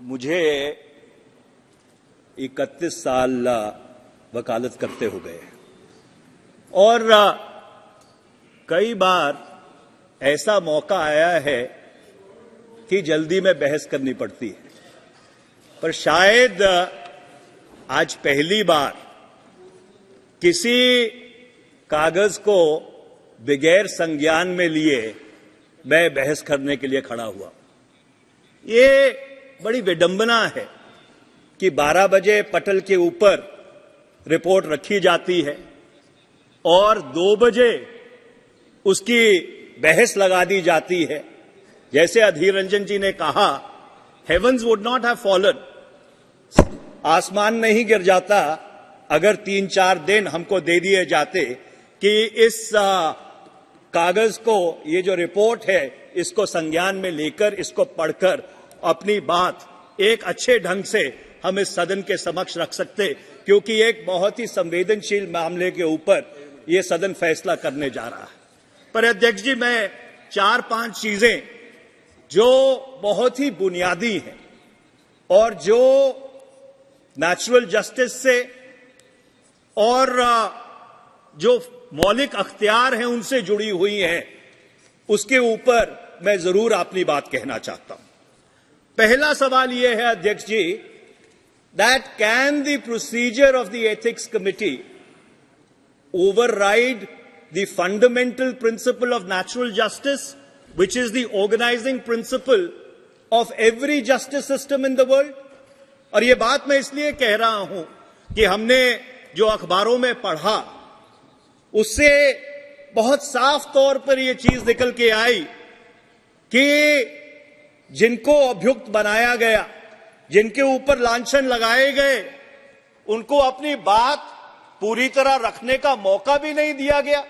मुझे 31 साल वकालत करते हो गए और कई बार ऐसा मौका आया है कि जल्दी में बहस करनी पड़ती है, पर शायद आज पहली बार किसी कागज को बगैर संज्ञान में लिए मैं बहस करने के लिए खड़ा हुआ। ये बड़ी विडंबना है कि 12 बजे पटल के ऊपर रिपोर्ट रखी जाती है और 2 बजे उसकी बहस लगा दी जाती है। जैसे अधीर रंजन जी ने कहा, heavens would not have fallen, आसमान नहीं गिर जाता अगर 3-4 दिन हमको दे दिए जाते कि इस कागज को, ये जो रिपोर्ट है, इसको संज्ञान में लेकर, इसको पढ़कर अपनी बात एक अच्छे ढंग से हम इस सदन के समक्ष रख सकते, क्योंकि एक बहुत ही संवेदनशील मामले के ऊपर ये सदन फैसला करने जा रहा है। पर अध्यक्ष जी, मैं 4-5 चीजें जो बहुत ही बुनियादी हैं और जो नेचुरल जस्टिस से और जो मौलिक अख्तियार हैं उनसे जुड़ी हुई हैं, उसके ऊपर मैं जरूर अपनी बात कहना चाहता हूं। पहला सवाल यह है अध्यक्ष ji, that can the procedure of the ethics committee override the fundamental principle of natural justice, which is the organizing principle of every justice system in the world? और ये बात मैं इसलिए कह रहा हूं कि हमने जो अखबारों में पढ़ा उससे बहुत साफ तौर पर यह चीज निकल के आई कि जिनको अभियुक्त बनाया गया, जिनके ऊपर लांछन लगाए गए, उनको अपनी बात पूरी तरह रखने का मौका भी नहीं दिया गया।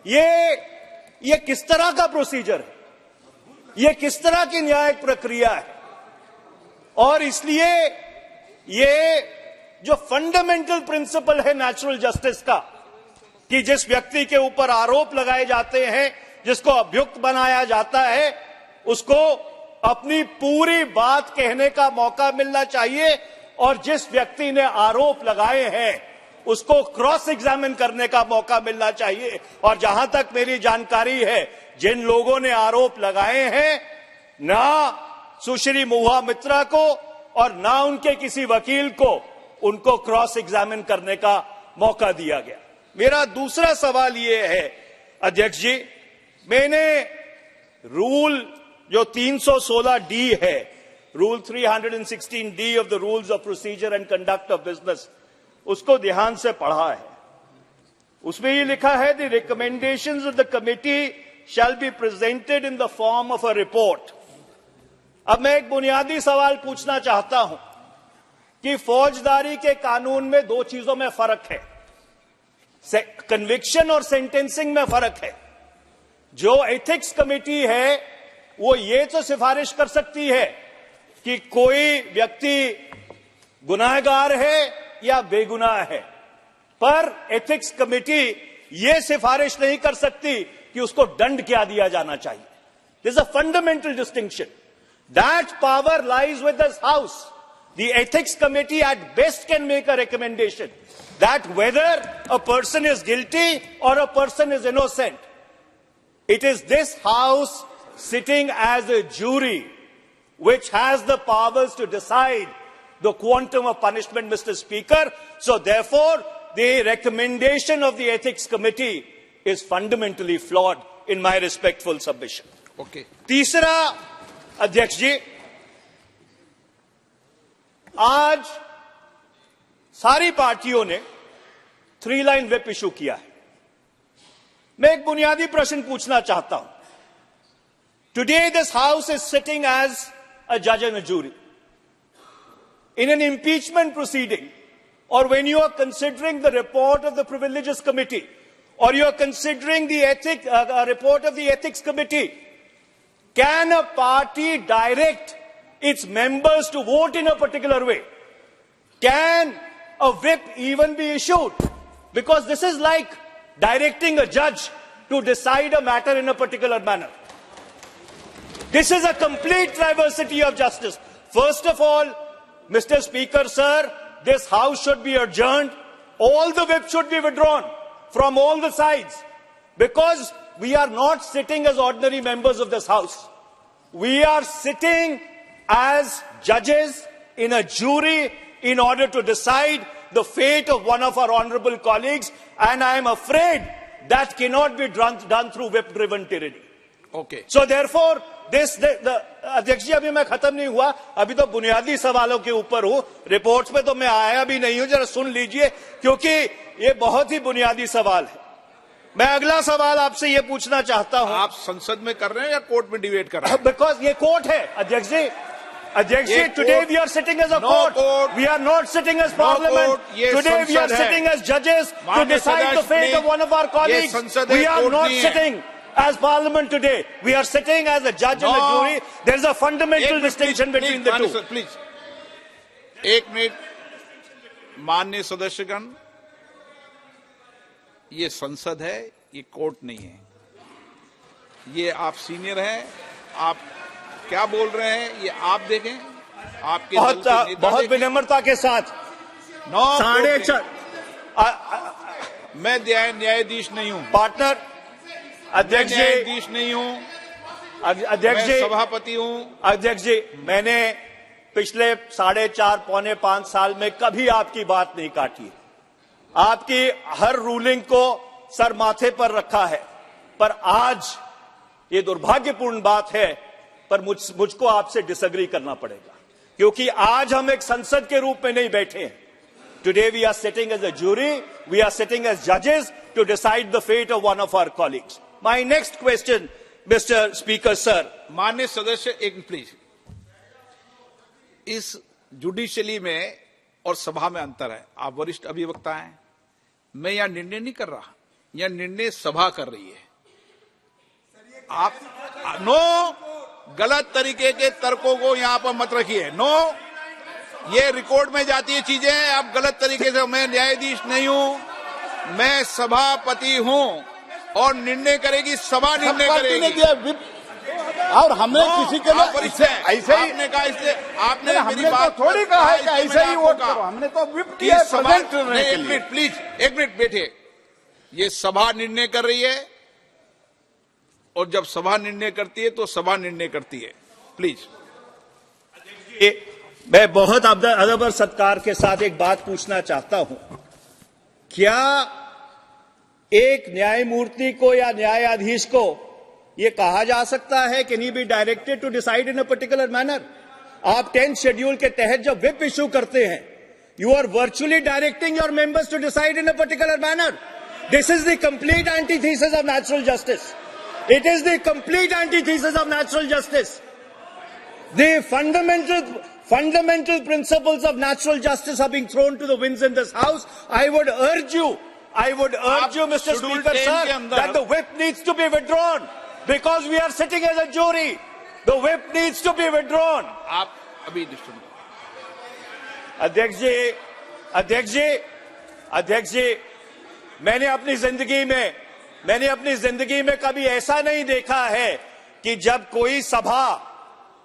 ये किस तरह का प्रोसीजर है? ये किस तरह की न्यायिक प्रक्रिया है? और इसलिए ये जो फंडामेंटल प्रिंसिपल है नेचुरल जस्टिस का, कि जिस व्यक्ति के ऊपर आरोप लगाए जाते हैं, जिसको अभियुक्त बनाया जाता है, उसको अपनी पूरी बात कहने का मौका मिलना चाहिए और जिस व्यक्ति ने आरोप लगाए हैं उसको क्रॉस एग्जामिन करने का मौका मिलना चाहिए। और जहां तक मेरी जानकारी है, जिन लोगों ने आरोप लगाए हैं, ना सुश्री महुआ मित्रा को और ना उनके किसी वकील को उनको क्रॉस एग्जामिन करने का मौका दिया गया। मेरा दूसरा सवाल यह है अध्यक्ष जी, मैंने रूल जो 316D है, rule 316D of the rules of procedure and conduct of business, उसको ध्यान से पढ़ा है। उसमें ये लिखा है, the recommendations of the committee shall be presented in the form of a report. अब मैं एक बुनियादी सवाल पूछना चाहता हूं कि फौजदारी के कानून में 2 चीजों में फर्क है, कन्विक्शन और सेंटेंसिंग में फर्क है। जो एथिक्स कमेटी है वो ये तो सिफारिश कर सकती है कि कोई व्यक्ति गुनाहगार है या बेगुनाह है, पर एथिक्स कमेटी यह सिफारिश नहीं कर सकती कि उसको दंड क्या दिया जाना चाहिए। This is a fundamental distinction. That power lies with this house. The ethics committee at best can make a recommendation that whether a person is guilty or a person is innocent. It is this house sitting as a jury which has the powers to decide the quantum of punishment, Mr. Speaker. So therefore, the recommendation of the Ethics Committee is fundamentally flawed in my respectful submission. Okay. तीसरा अध्यक्ष जी, आज सारी पार्टियों ने 3 line whip issue किया है। मैं एक बुनियादी प्रश्न पूछना चाहता हूं। Today this house is sitting as a judge and a jury. In an impeachment proceeding, or when you are considering the report of the Privileges Committee, or you are considering the report of the Ethics Committee, can a party direct its members to vote in a particular way? Can a whip even be issued? Because this is like directing a judge to decide a matter in a particular manner. This is a complete diversity of justice. First of all, Mr. Speaker, sir, this House should be adjourned. All the whips should be withdrawn from all the sides, because we are not sitting as ordinary members of this House. We are sitting as judges in a jury in order to decide the fate of one of our honorable colleagues, and I am afraid that cannot be done through whip-driven tyranny. Okay. So therefore, अध्यक्ष जी, अभी मैं खत्म नहीं हुआ, अभी तो बुनियादी सवालों के ऊपर हूं, रिपोर्ट्स पे तो मैं आया भी नहीं हूं, जरा सुन लीजिए, क्योंकि ये बहुत ही बुनियादी सवाल है। मैं अगला सवाल आपसे ये पूछना चाहता हूं। आप संसद में कर रहे हैं या कोर्ट में डिबेट कर रहे हैं? बिकॉज ये कोर्ट है अध्यक्ष जी। अध्यक्ष ji, today we are sitting as a court, we are not sitting as parliament. Today we are sitting as जजेस to decide the fate of one of our colleagues. We are not sitting as parliament today. We are sitting as a judge and a jury. There is a fundamental distinction between the two. Please, एक minute, माननीय सदस्यगण, ये संसद है, ये court नहीं है। ये आप सीनियर हैं, आप क्या बोल रहे हैं ये आप देखें। आपके बहुत विनम्रता के साथ 4:30 मैं न्यायाधीश नहीं हूं पार्टनर। अध्यक्ष जी, न्यायाधीश नहीं हूं, अध्यक्ष जी, सभापति हूं। अध्यक्ष जी, मैंने पिछले 4.5 पौने 5 साल में कभी आपकी बात नहीं काटी। आपकी हर रूलिंग को सर माथे पर रखा है, पर आज ये दुर्भाग्यपूर्ण बात है, पर मुझको आपसे डिसएग्री करना पड़ेगा, क्योंकि आज हम एक संसद के रूप में नहीं बैठे हैं। Today we are sitting as a jury, we are sitting as judges to decide the fate of one of our colleagues. My next question, Mr. Speaker, sir. माननीय सदस्य, एक प्लीज, इस जुडिशली में और सभा में अंतर है। आप वरिष्ठ अभिवक्ता हैं, मैं यहां निर्णय नहीं कर रहा, यह निर्णय सभा कर रही है। आप गलत तरीके के तर्कों को यहां पर मत रखिए। ये रिकॉर्ड में जाती है चीजें, आप गलत तरीके से। मैं न्यायाधीश नहीं हूं, मैं सभापति हूं, और निर्णय करेगी सभा, निर्णय करेगी। और हमने किसी के लिए ऐसे ही आपने कहा, इसलिए आपने मेरी बात तो थोड़ी कहा है कि ऐसे ही वोट करो। हमने तो विप किया है प्रेजेंट करने के लिए। एक मिनट प्लीज, एक मिनट बैठिए। ये सभा निर्णय कर रही है, और जब सभा निर्णय करती है तो सभा निर्णय करती है। प्लीज। मैं बहुत अदब और सत्कार के साथ एक बात पूछना चाहता हूं। क्या एक न्यायमूर्ति को या न्यायाधीश को यह कहा जा सकता है कि नहीं be directed to decide in a particular manner? आप 10th शेड्यूल के तहत जब व्हिप इशू करते हैं, you are virtually directing your members to decide in a particular manner. This is the complete antithesis of natural justice. It is the complete antithesis of natural justice. The fundamental principles of natural justice are being thrown to the winds in this House. I would urge you, Mr. Speaker, sir, that the whip needs to be withdrawn, because we are sitting as a jury. The whip needs to be withdrawn. आप अभी अध्यक्ष जी, मैंने अपनी जिंदगी में कभी ऐसा नहीं देखा है कि जब कोई सभा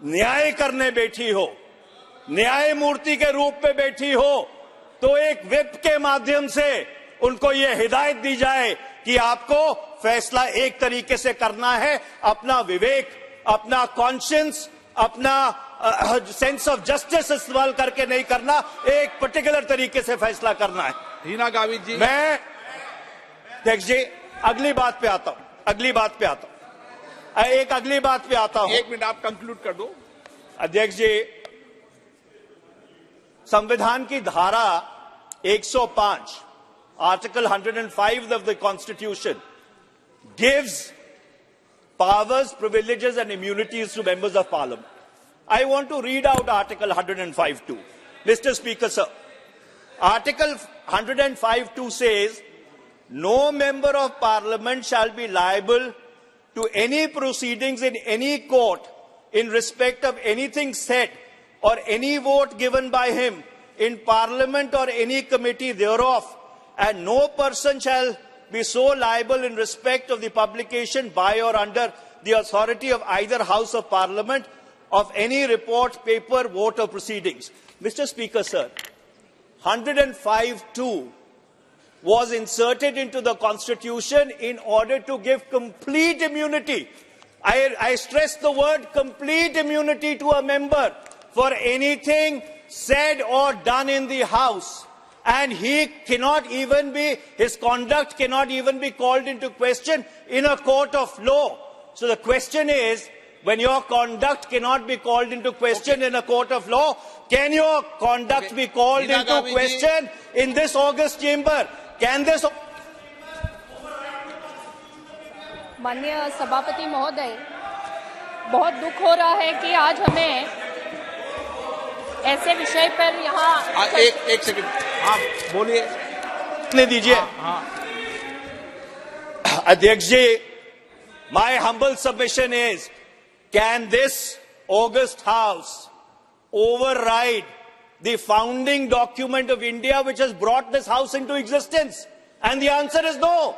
न्याय करने बैठी हो, न्यायमूर्ति के रूप में बैठी हो, तो एक व्हिप के माध्यम से उनको यह हिदायत दी जाए कि आपको फैसला एक तरीके से करना है, अपना विवेक, अपना कॉन्शियंस, अपना सेंस ऑफ जस्टिस इस्तेमाल करके नहीं करना, एक पर्टिकुलर तरीके से फैसला करना है। हीना गावित जी, मैं अध्यक्ष जी अगली बात पे आता हूं। एक अगली बात पे आता हूं। एक मिनट, आप कंक्लूड कर दो। अध्यक्ष जी, संविधान की धारा 105, article 105 of the Constitution gives powers, privileges and immunities to members of Parliament. I want to read out Article 105 too. Mr. Speaker, sir, Article 105(2) says, no member of Parliament shall be liable to any proceedings in any court in respect of anything said or any vote given by him in Parliament or any committee thereof, and no person shall be so liable in respect of the publication by or under the authority of either House of Parliament of any report, paper, vote or proceedings. Mr. Speaker, sir, 105(2) was inserted into the Constitution in order to give complete immunity. I stress the word complete immunity to a member for anything said or done in the House. And he cannot even be, his conduct cannot even be called into question in a court of law. So the question is, when your conduct cannot be called into question in a court of law, can your conduct be called into question in this August chamber? Can this... माननीय सभापति महोदय, बहुत दुख हो रहा है कि आज हमें ऐसे विषय पर यहाँ एक सेकंड, हाँ बोलिए, ने दीजिए। अध्यक्ष जी, my humble submission is, can this August House override the founding document of India which has brought this House into existence? And the answer is no.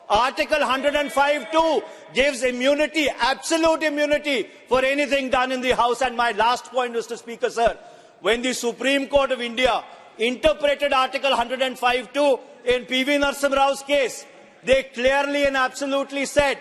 Article 105(2) gives immunity, absolute immunity for anything done in the House. And my last point, Mr. Speaker, sir, when the Supreme Court of India interpreted Article 105(2) in P.V. Narasimha Rao's case, they clearly and absolutely said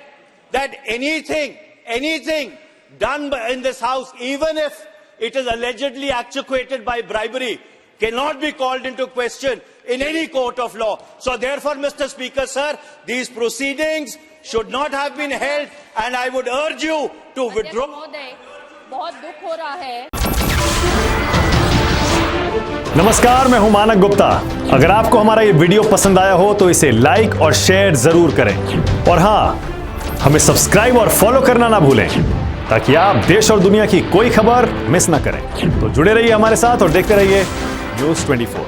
that anything done in this House, even if it is allegedly actuated by bribery, cannot be called into question in any court of law. So therefore, Mr. Speaker, sir, these proceedings should not have been held, and I would urge you to withdraw. महोदय, बहुत दुख हो रहा है। नमस्कार, मैं हूं मानक गुप्ता। अगर आपको हमारा ये वीडियो पसंद आया हो तो इसे लाइक और शेयर जरूर करें, और हां, हमें सब्सक्राइब और फॉलो करना ना भूलें ताकि आप देश और दुनिया की कोई खबर मिस ना करें। तो जुड़े रहिए हमारे साथ और देखते रहिए न्यूज़ 24।